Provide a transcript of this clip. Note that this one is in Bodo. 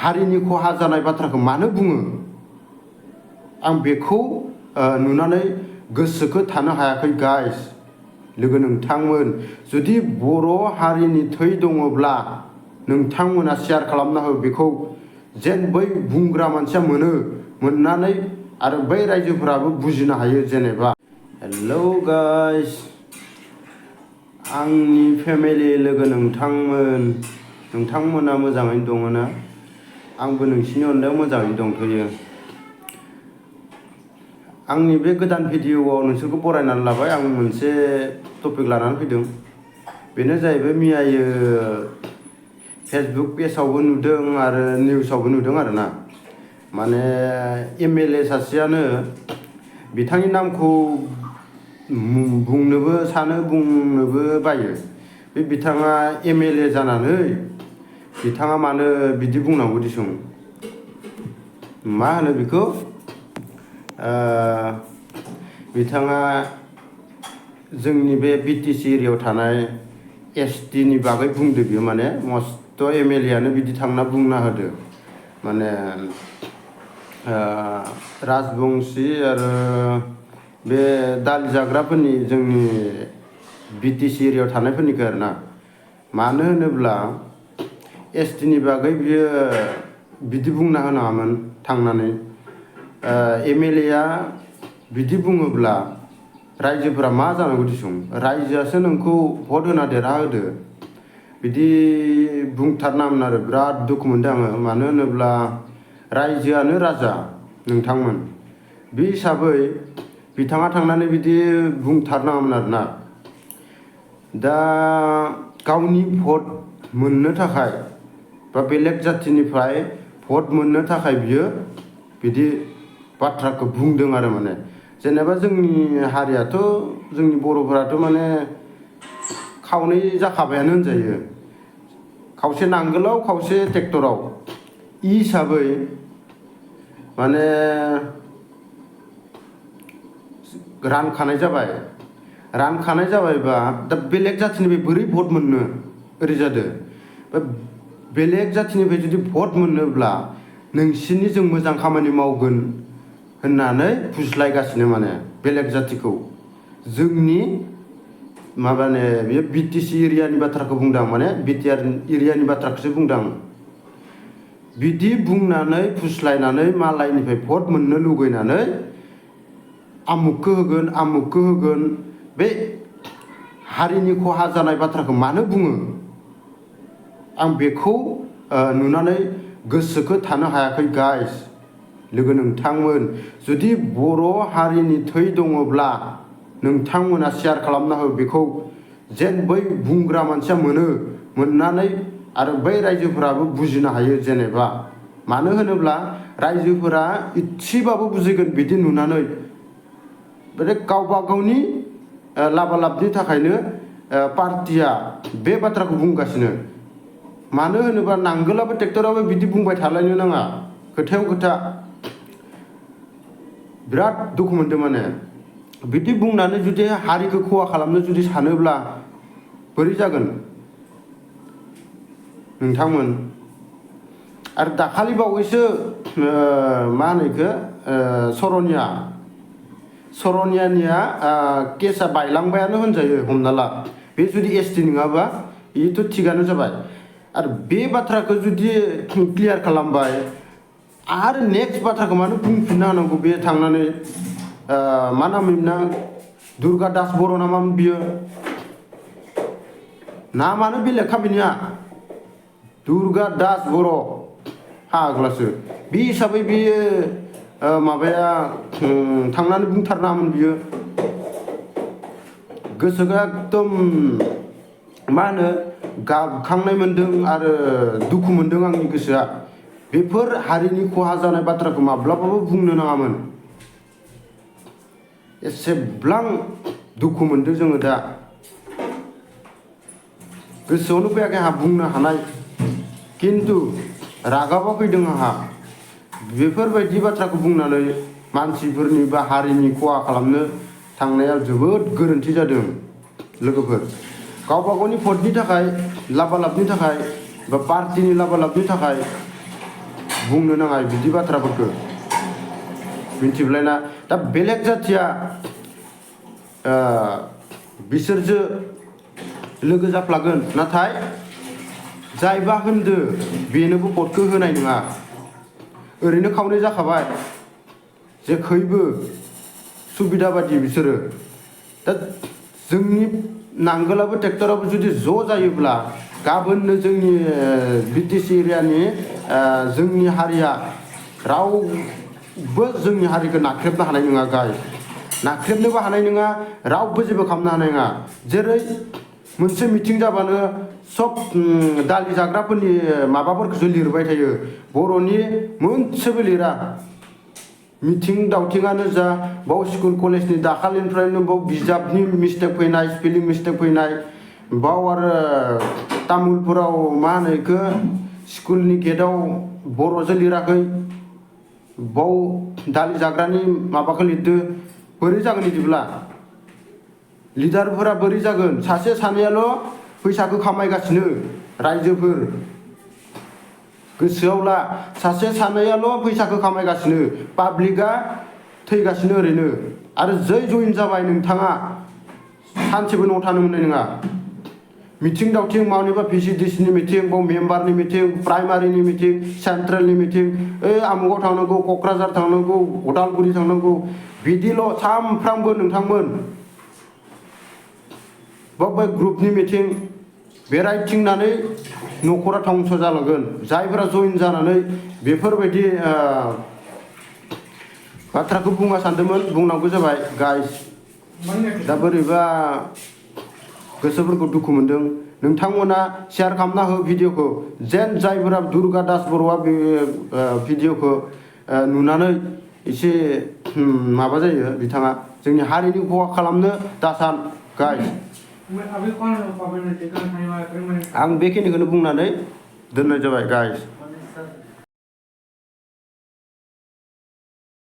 हारिनि खहा जानाय बाथ्राखौ मानो बुङो आं बेखौ नुनानै गोसोखौ थानो हायाखै गाइस। लोगो नोंथांमोन जुदि बर' हारिनि थै दङब्ला नोंथांमोना शेयार खालामना हो बेखौ, जेन बै बुंग्रा मानसिया मोननानै आरो बै रायजोफोराबो बुजिनो हायो जेनेबा। हेलौ गाइस, आंनि फेमिलि लोगो नोंथांमोना मोजाङैनो दङ ना? आंबो नोंसिनि अननायाव मोजाङैनो दंथ'यो। आंनि बे गोदान भिडिअ'आव नोंसोरखौ बरायनानै लाबाय। आं मोनसे टपिक लानानै फैदों, बेनो जाहैबाय मैयायो फेसबुक पेजआवबो नुदों आरो निउसावबो नुदों आरोना। माने MLA सासेयानो बिथांनि नामखौ बुंनोबो सानो बुंनोबो बायो। बे बिथाङा MLA जानानै बिथाङा मानो बिदि बुंनांगौ दिसुं, मा होनो बेखौ, बिथाङा जोंनि बे BTC एरियायाव थानाय ST नि बागै बुंदो। बियो माने मस्त MLA आनो बिदि थांना बुंना होदो। माने राजबंशी आरो बे दालि जाग्राफोरनि जोंनि BTC एरियायाव थानायफोरनिखौ आरोना। मानो होनोब्ला ST नि बागै बियो बिदि बुंना होनाङामोन थांनानै। MLA आ बिदि बुङोब्ला रायजोफोरा मा जानांगौ दिसुं, रायजोआसो नोंखौ भट होना देरहाहोदो। बिदि बुंथारनाङामोन आरो। बिराद दुखु मोनदों आङो। मानो होनोब्ला रायजोआनो राजा नोंथांमोन, बे हिसाबै बिथाङा थांनानै बिदि बुंथारनाङामोन आरोना। दा गावनि भट मोननो थाखाय बा बेलेग जाथिनिफ्राय भट मोननो थाखाय बियो बिदि बाथ्राखौ बुंदों आरो। माने जेनेबा जोंनि हारियाथ', जोंनि बर'फोराथ' माने खावनै जाखाबायानो होनजायो। खावसे नांगोलाव खावसे ट्रेक्टराव। इ हिसाबै माने रानखानाय जाबायबा दा बेलेग जाथिनिफ्राय बोरै भट मोननो, ओरै जादो। बेलेग जाथिनिफ्राय जुदि भट मोननोब्ला नोंसिनि जों मोजां खामानि मावगोन होननानै फुस्लायगासिनो माने बेलेग जातिखौ। जोंनि माने बेयो BTC एरियानि बाथ्राखौ बुंदों, माने BTR एरियानि बाथ्राखौसो बुंदों। बिदि बुंनानै फुस्लायनानै मालायनिफ्राय भट मोननो लुगैनानै आमुखखौ होगोन, बे हारिनि खहा जानाय बाथ्राखौ मानो बुङो आं बेखौ नुनानै गोसोखौ थानो हायाखै गाइस। लोगो नोंथांमोन जुदि बर' हारिनि थै दङब्ला नोंथांमोना शेयार खालामना हो बेखौ, जेन बै बुंग्रा मानसिया मोननानै आरो बै रायजोफोराबो बुजिनो हायो जेनेबा। मानो होनोब्ला रायजोफोरा इसेबाबो बुजिगोन बिदि नुनानै। माने गावबा गावनि लाबालाबनि थाखायनो पार्टिया बे बाथ्राखौ बुंगासिनो। मानो होनोबा नांगोलाबो ट्रेक्टराबो बिदि बुंबाय थालायनो नाङा, खोथायाव खोथा। बिराद दुखु मोनदों माने। बिदि बुंनानै जुदि हारिखौ खहा खालामनो जुदि सानोब्ला बोरै जागोन नोंथांमोन। आरो दाखालि बावैसो मा होनो बेखौ, सरनियानिया केसा बायलांबायानो होनजायो। हमना ला बे जुदि ST नङाबा बेथ' थिगानो जाबाय। आरो बे बाथ्राखौ जुदि क्लियार खालामबाय, आरो नेक्स्ट बाथ्राखौ मानो बुंफिनना होनांगौ बे थांनानै, मा नाममोन ना, दुर्गा दास बर' नामामोन बियो, नामानो बेलेगखा बिनिया, दुर्गा दास बर'। फाग्लासो। बे हिसाबै बियो माबाया थांनानै बुंथारनाङामोन बियो। गोसोखौ एकदम मा होनो गाबखांनाय मोनदों आरो दुखु मोनदों आंनि गोसोआ। बेफोर हारिनि खहा जानाय बाथ्राखौ माब्लाबाबो बुंनो नाङामोन। एसेब्लां दुखु मोनदों जोङो दा। गोसोआवनो फैयाखै आंहा बुंनो हानाय, खिन्थु रागाबा फैदों आंहा। बेफोरबायदि बाथ्राखौ बुंनानै मानसिफोरनि बा हारिनि खहा खालामनो थांनाया जोबोद गोरोन्थि जादों लोगोफोर। गावबा गावनि भटनि थाखाय, लाबालाबनि थाखाय बा पार्टिनि लाबालाबनि थाखाय बुंनो नाङा बिदि बाथ्राफोरखौ मिन्थिब्लायना दा बेलेग जाथिया बिसोरजो लोगो जाफ्लागोन नाथाय जायबा होनदो बेनोबो भटखौ होनाय नङा ओरैनो खावनै जाखाबाय जेखैबो सुबिदा बादि बिसोरो दा जोंनि नांगोलाबो ट्रेक्टराबो जुदि ज' जायोब्ला गाबोननो जोंनि बिटिसि एरियानि जोंनि हारिया रावबो जोंनि हारिखौ नाख्रेबनो हानाय नङा गाय नाख्रेबनोबो हानाय नङा रावबो जेबो खालामनो हानाय नङा जेरै मोनसे मिटिं जाबानो सब दालि जाग्राफोरनि माबाफोरखौसो लिरबाय थायो बर'नि मोनसेबो लिरा मिटिं दावथिङानो जा बाव स्कुल कलेजनि दाखालिनिफ्रायनो बाव बिजाबनि मिस्टेक फैनाय स्पेलिं मिस्टेक फैनाय बाव आरो तामुलपुराव मा होनो इखो स्कुलनि गेटआव बर'जों लिराखै बाव दालि जाग्रानि माबाखौ लिरदो बोरै जागोन बिदिब्ला लिडारफोरा बोरै जागोन सासे सानैयाल' फैसाखौ खामायगासिनो रायजोफोर गोसोआव ला सासे सानैयाल' फैसाखौ खामायगासिनो पाब्लिकआ थैगासिनो ओरैनो आरो जै जइन जाबाय नोंथाङा सानसेबो न'आव थानो मोननाय नङा मिटिं दावथिं मावनिबा भिसिडिसिनि मिटिं बाव मेम्बारनि मिटिं प्राइमारिनि मिटिं सेन्ट्रेलनि मिटिं आमुगाव थांनांगौ क'क्राझार थांनांगौ उदालगुरि थांनांगौ बिदिल' सामफ्रामबो नोंथांमोन बबे ग्रुपनि मिटिं बेरायथिंनानै न'खरा धंस जालांगोन जायफोरा जइन जानानै बेफोरबायदि बाथ्राखौ बुंनो सानदोंमोन बुंनांगौ जाबाय गाइस दा बोरैबा गोसोफोरखौ दुखु मोनदों नोंथांमोना शेयार खालामना हो भिडिअखौ जेन जायफोरा दुर्गा दास बर'आ बे भिडिअखौ नुनानै एसे माबा जायो बिथाङा जोंनि हारिनि खहा खालामनो दासान गाइस आं बेखिनिखौनो बुंनानै दोननाय जाबाय गाइस